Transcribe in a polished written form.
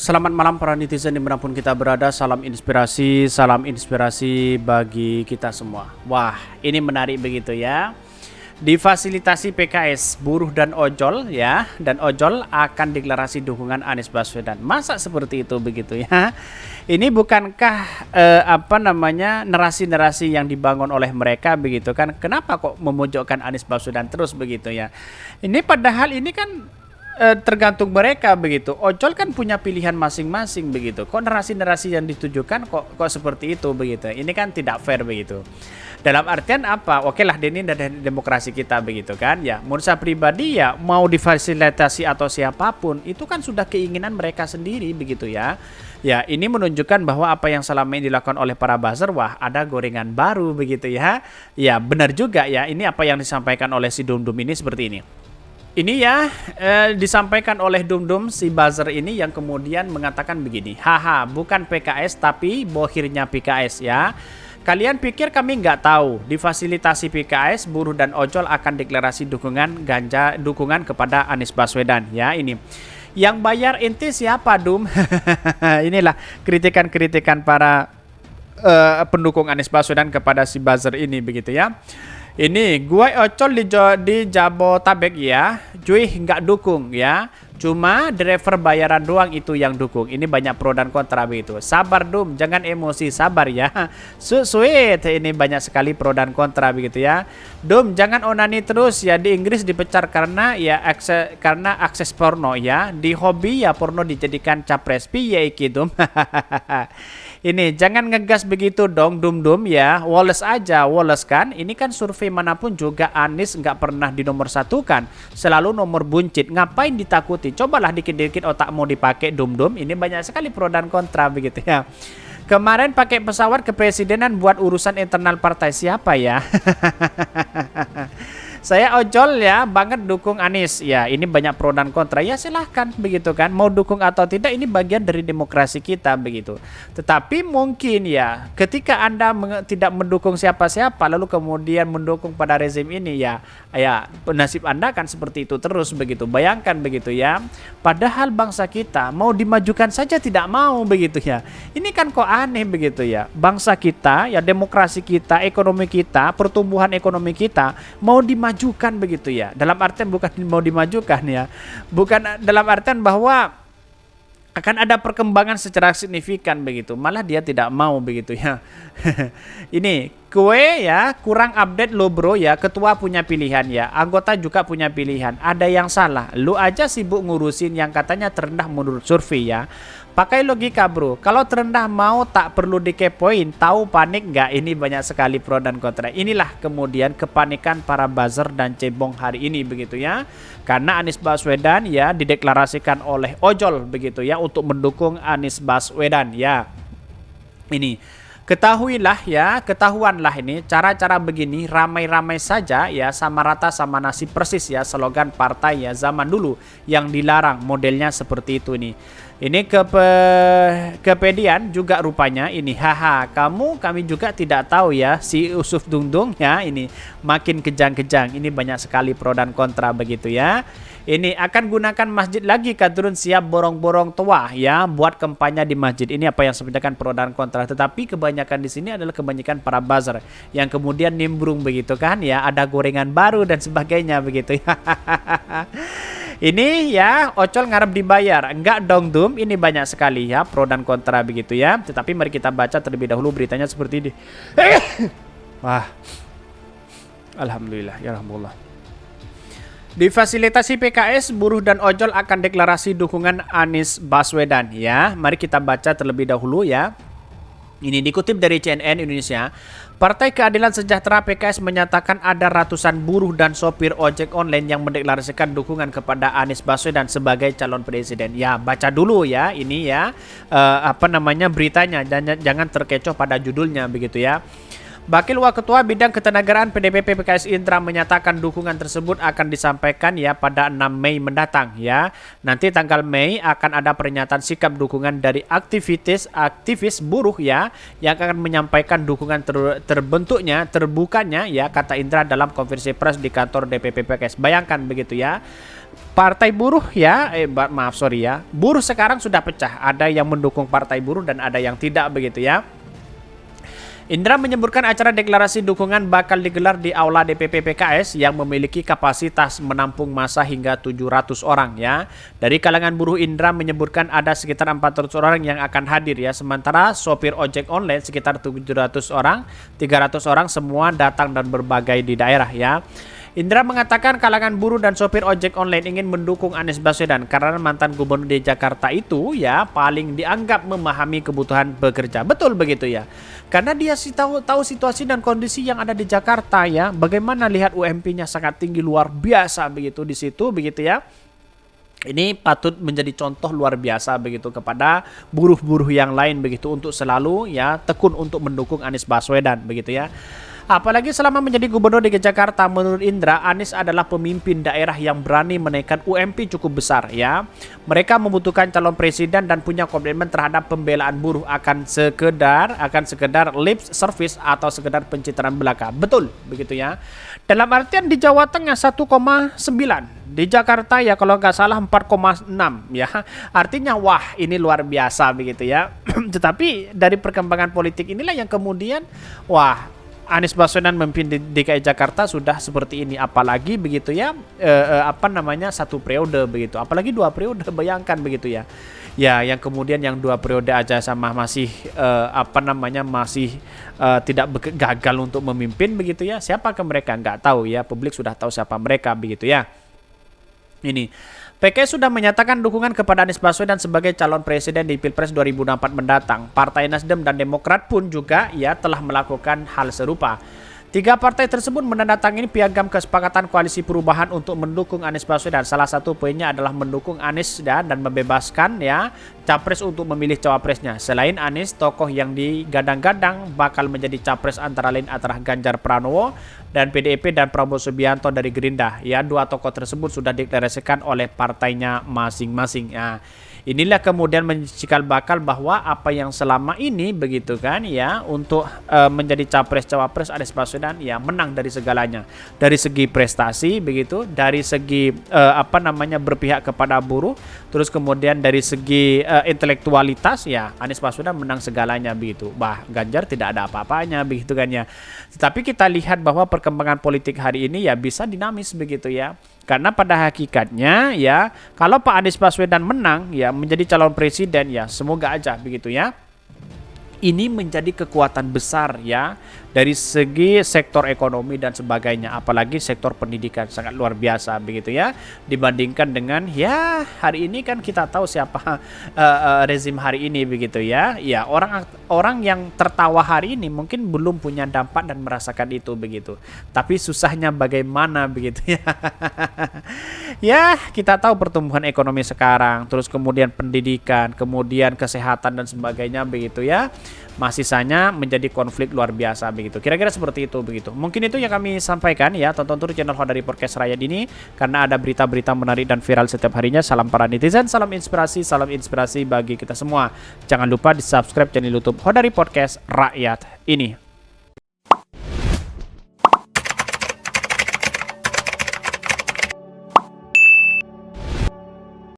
Selamat malam para netizen dimanapun kita berada. Salam inspirasi bagi kita semua. Wah, ini menarik begitu ya. Difasilitasi PKS, buruh dan ojol ya, dan ojol akan deklarasi dukungan Anies Baswedan. Masa seperti itu begitu ya? Ini bukankah narasi-narasi yang dibangun oleh mereka begitu kan? Kenapa kok memojokkan Anies Baswedan terus begitu ya? Ini padahal ini kan tergantung mereka begitu. Ojol kan punya pilihan masing-masing begitu. Kok narasi-narasi yang ditujukan kok seperti itu begitu. Ini kan tidak fair begitu. Dalam artian apa? Oke lah, ini dari demokrasi kita begitu kan. Ya, menurut saya pribadi ya mau difasilitasi atau siapapun itu kan sudah keinginan mereka sendiri begitu ya. Ya, ini menunjukkan bahwa apa yang selama ini dilakukan oleh para buzzer, wah ada gorengan baru begitu ya. Ya, benar juga ya. Ini apa yang disampaikan oleh si Dum Dum ini seperti ini. Ini ya disampaikan oleh Dum Dum si buzzer ini yang kemudian mengatakan begini, haha bukan PKS tapi bohirnya PKS ya. Kalian pikir kami nggak tahu difasilitasi PKS, buruh dan ojol akan deklarasi dukungan kepada Anies Baswedan ya ini. Yang bayar inti siapa Dum? Inilah kritikan-kritikan para pendukung Anies Baswedan kepada si buzzer ini begitu ya. Ini gue ocol di Jabotabek ya, cuy nggak dukung ya. Cuma driver bayaran doang itu yang dukung. Ini banyak pro dan kontra begitu. Sabar Dum, jangan emosi, sabar ya. Sweet, ini banyak sekali pro dan kontra begitu ya. Dum, jangan onani terus ya. Di Inggris dipecar karena akses porno ya. Di hobi ya porno dijadikan capres. Piye iki Dum. Ini jangan ngegas begitu dong Dum Dum ya. Woles aja, woles kan. Ini kan survei manapun juga Anies nggak pernah dinomorsatukan. Selalu nomor buncit. Ngapain ditakuti? Cobalah dikit-dikit otak mau dipakai Dum Dum. Ini banyak sekali pro dan kontra begitu ya. Kemarin pakai pesawat kepresidenan buat urusan internal partai siapa ya? Saya ojol ya, banget dukung Anies. Ya, ini banyak pro dan kontra. Ya silahkan begitu kan. Mau dukung atau tidak ini bagian dari demokrasi kita begitu. Tetapi mungkin ya, ketika Anda tidak mendukung siapa-siapa lalu kemudian mendukung pada rezim ini ya nasib Anda kan seperti itu terus begitu. Bayangkan begitu ya. Padahal bangsa kita mau dimajukan saja tidak mau begitu ya. Ini kan kok aneh begitu ya. Bangsa kita, ya demokrasi kita, ekonomi kita, pertumbuhan ekonomi kita mau dimajukan begitu ya. Dalam artian bukan mau dimajukan ya. Bukan dalam artian bahwa akan ada perkembangan secara signifikan begitu. Malah dia tidak mau begitu ya. Ini kue ya kurang update lo bro ya. Ketua punya pilihan ya. Anggota juga punya pilihan. Ada yang salah. Lu aja sibuk ngurusin yang katanya terendah menurut survei ya. Pakai logika bro. Kalau terendah mau tak perlu dikepoin. Tahu panik nggak? Ini banyak sekali pro dan kontra. Inilah kemudian kepanikan para buzzer dan cebong hari ini begitu ya. Karena Anies Baswedan ya dideklarasikan oleh ojol begitu ya untuk mendukung Anies Baswedan ya. Ini ketahuanlah ini cara-cara begini ramai-ramai saja ya sama rata sama nasi persis ya slogan partai ya zaman dulu yang dilarang modelnya seperti itu nih. Ini kepedian juga rupanya ini haha kami juga tidak tahu ya si Usuf Dungdung ya ini makin kejang-kejang. Ini banyak sekali pro dan kontra begitu ya. Ini akan gunakan masjid lagi Kadrun siap borong-borong tua ya buat kampanye di masjid. Ini apa yang sebenarnya pro dan kontra. Tetapi kebanyakan di sini adalah kebanyakan para buzzer yang kemudian nimbrung begitu kan ya ada gorengan baru dan sebagainya begitu ya. Ini ya ocol ngarep dibayar. Enggak dong Dum. Ini banyak sekali ya pro dan kontra begitu ya. Tetapi mari kita baca terlebih dahulu beritanya seperti ini. Wah. Alhamdulillah ya rahmatullah. Difasilitasi PKS, buruh dan ojol akan deklarasi dukungan Anies Baswedan ya. Mari kita baca terlebih dahulu ya. Ini dikutip dari CNN Indonesia. Partai Keadilan Sejahtera PKS menyatakan ada ratusan buruh dan sopir ojek online yang mendeklarasikan dukungan kepada Anies Baswedan sebagai calon presiden. Ya, baca dulu ya ini ya beritanya. Jangan terkecoh pada judulnya begitu ya. Wakil Ketua Bidang Ketenagaraan PDPP PKS Indra menyatakan dukungan tersebut akan disampaikan ya pada 6 Mei mendatang ya. Nanti tanggal Mei akan ada pernyataan sikap dukungan dari aktivis buruh ya yang akan menyampaikan dukungan terbukanya ya, kata Indra dalam konferensi pers di kantor DPP PKS. Bayangkan begitu ya. Partai buruh ya, buruh sekarang sudah pecah. Ada yang mendukung partai buruh dan ada yang tidak begitu ya. Indra menyebutkan acara deklarasi dukungan bakal digelar di Aula DPP PKS yang memiliki kapasitas menampung massa hingga 700 orang ya. Dari kalangan buruh, Indra menyebutkan ada sekitar 400 orang yang akan hadir ya. Sementara sopir ojek online sekitar 700 orang, 300 orang semua datang dan berbagai di daerah ya. Indra mengatakan kalangan buruh dan sopir ojek online ingin mendukung Anies Baswedan karena mantan gubernur di Jakarta itu ya paling dianggap memahami kebutuhan pekerja. Betul begitu ya. Karena dia sih tahu situasi dan kondisi yang ada di Jakarta ya. Bagaimana lihat UMP-nya sangat tinggi luar biasa begitu di situ begitu ya. Ini patut menjadi contoh luar biasa begitu kepada buruh-buruh yang lain begitu untuk selalu ya tekun untuk mendukung Anies Baswedan begitu ya. Apalagi selama menjadi gubernur DKI Jakarta, menurut Indra, Anies adalah pemimpin daerah yang berani menaikkan UMP cukup besar ya. Mereka membutuhkan calon presiden dan punya komitmen terhadap pembelaan buruh akan sekedar lip service atau sekedar pencitraan belaka. Betul begitu ya. Dalam artian di Jawa Tengah 1,9, di Jakarta ya kalau nggak salah 4,6 ya. Artinya wah ini luar biasa begitu ya. Tetapi dari perkembangan politik inilah yang kemudian wah, Anies Baswedan memimpin di DKI Jakarta sudah seperti ini, apalagi begitu ya satu periode begitu, apalagi 2 periode, bayangkan begitu ya. Ya yang kemudian yang 2 periode aja sama masih tidak gagal untuk memimpin begitu ya. Siapa ke mereka nggak tahu ya, publik sudah tahu siapa mereka begitu ya. Ini PKS sudah menyatakan dukungan kepada Anies Baswedan sebagai calon presiden di Pilpres 2024 mendatang. Partai Nasdem dan Demokrat pun juga ya telah melakukan hal serupa. 3 partai tersebut menandatangani piagam kesepakatan koalisi perubahan untuk mendukung Anies Baswedan. Salah satu poinnya adalah mendukung Anies dan membebaskan ya capres untuk memilih cawapresnya. Selain Anies, tokoh yang digadang-gadang bakal menjadi capres antara lain adalah Ganjar Pranowo dan PDIP dan Prabowo Subianto dari Gerindra. Ya, 2 tokoh tersebut sudah dideklarasikan oleh partainya masing-masing. Ya. Inilah kemudian cikal bakal bahwa apa yang selama ini begitu kan ya untuk menjadi capres-cawapres Anies Baswedan ya menang dari segalanya. Dari segi prestasi begitu, dari segi berpihak kepada buruh, terus kemudian dari segi intelektualitas ya Anies Baswedan menang segalanya begitu. Ganjar tidak ada apa-apanya begitu kan ya. Tetapi kita lihat bahwa perkembangan politik hari ini ya bisa dinamis begitu ya. Karena pada hakikatnya ya kalau Pak Anies Baswedan menang ya menjadi calon presiden ya semoga aja begitu ya. Ini menjadi kekuatan besar ya dari segi sektor ekonomi dan sebagainya, apalagi sektor pendidikan sangat luar biasa begitu ya dibandingkan dengan ya hari ini kan kita tahu siapa rezim hari ini begitu ya. Ya orang yang tertawa hari ini mungkin belum punya dampak dan merasakan itu begitu. Tapi susahnya bagaimana begitu ya. Ya, kita tahu pertumbuhan ekonomi sekarang, terus kemudian pendidikan, kemudian kesehatan dan sebagainya begitu ya. Masih saja menjadi konflik luar biasa begitu. Kira-kira seperti itu begitu. Mungkin itu yang kami sampaikan ya. Tonton terus channel Hodari Podcast Rakyat ini karena ada berita-berita menarik dan viral setiap harinya. Salam para netizen, salam inspirasi bagi kita semua. Jangan lupa di-subscribe channel YouTube Hodari Podcast Rakyat ini.